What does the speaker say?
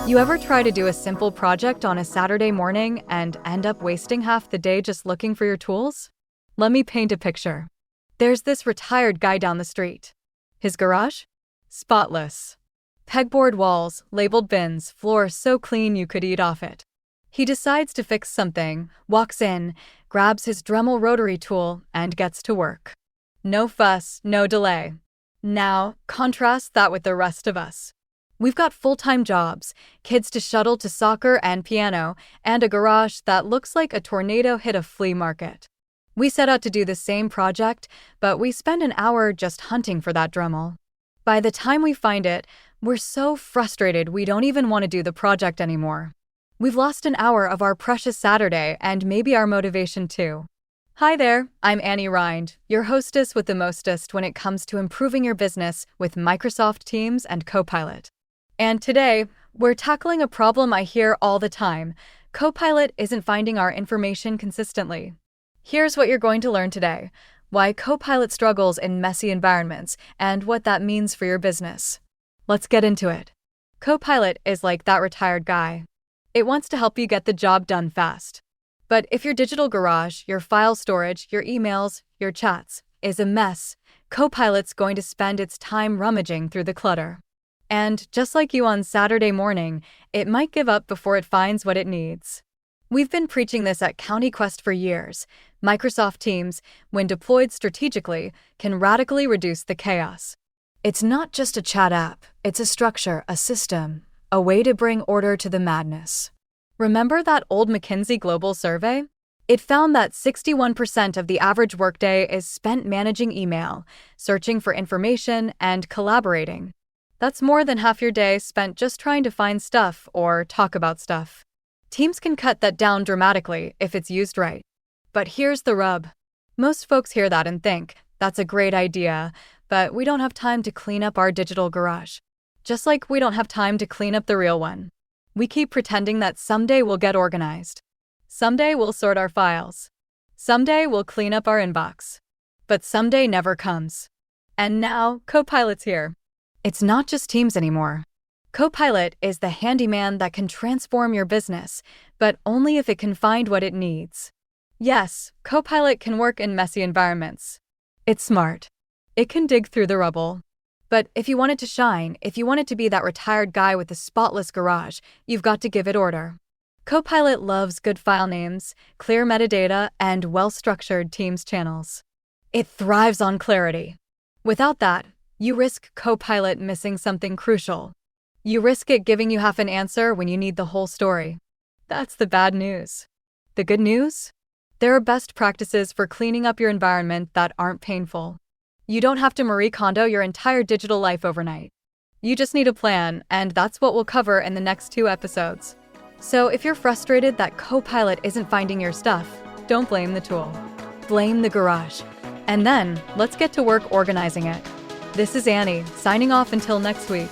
You ever try to do a simple project on a Saturday morning and end up wasting half the day just looking for your tools? Let me paint a picture. There's this retired guy down the street. His garage? Spotless. Pegboard walls, labeled bins, floor so clean you could eat off it. He decides to fix something, walks in, grabs his Dremel rotary tool, and gets to work. No fuss, no delay. Now, contrast that with the rest of us. We've got full-time jobs, kids to shuttle to soccer and piano, and a garage that looks like a tornado hit a flea market. We set out to do the same project, but we spend an hour just hunting for that Dremel. By the time we find it, we're so frustrated we don't even want to do the project anymore. We've lost an hour of our precious Saturday and maybe our motivation too. Hi there, I'm Annie Rind, your hostess with the mostest when it comes to improving your business with Microsoft Teams and Copilot. And today, we're tackling a problem I hear all the time. Copilot isn't finding our information consistently. Here's what you're going to learn today: why Copilot struggles in messy environments and what that means for your business. Let's get into it. Copilot is like that retired guy. It wants to help you get the job done fast. But if your digital garage, your file storage, your emails, your chats is a mess, Copilot's going to spend its time rummaging through the clutter. And just like you on Saturday morning, it might give up before it finds what it needs. We've been preaching this at County Quest for years. Microsoft Teams, when deployed strategically, can radically reduce the chaos. It's not just a chat app, it's a structure, a system, a way to bring order to the madness. Remember that old McKinsey Global survey? It found that 61% of the average workday is spent managing email, searching for information, and collaborating. That's more than half your day spent just trying to find stuff or talk about stuff. Teams can cut that down dramatically if it's used right. But here's the rub. Most folks hear that and think, that's a great idea, but we don't have time to clean up our digital garage. Just like we don't have time to clean up the real one. We keep pretending that someday we'll get organized. Someday we'll sort our files. Someday we'll clean up our inbox. But someday never comes. And now, Copilot's here. It's not just Teams anymore. Copilot is the handyman that can transform your business, but only if it can find what it needs. Yes, Copilot can work in messy environments. It's smart. It can dig through the rubble. But if you want it to shine, if you want it to be that retired guy with the spotless garage, you've got to give it order. Copilot loves good file names, clear metadata, and well-structured Teams channels. It thrives on clarity. Without that, you risk Copilot missing something crucial. You risk it giving you half an answer when you need the whole story. That's the bad news. The good news? There are best practices for cleaning up your environment that aren't painful. You don't have to Marie Kondo your entire digital life overnight. You just need a plan, and that's what we'll cover in the next 2 episodes. So if you're frustrated that Copilot isn't finding your stuff, don't blame the tool. Blame the garage. And then, let's get to work organizing it. This is Annie, signing off until next week.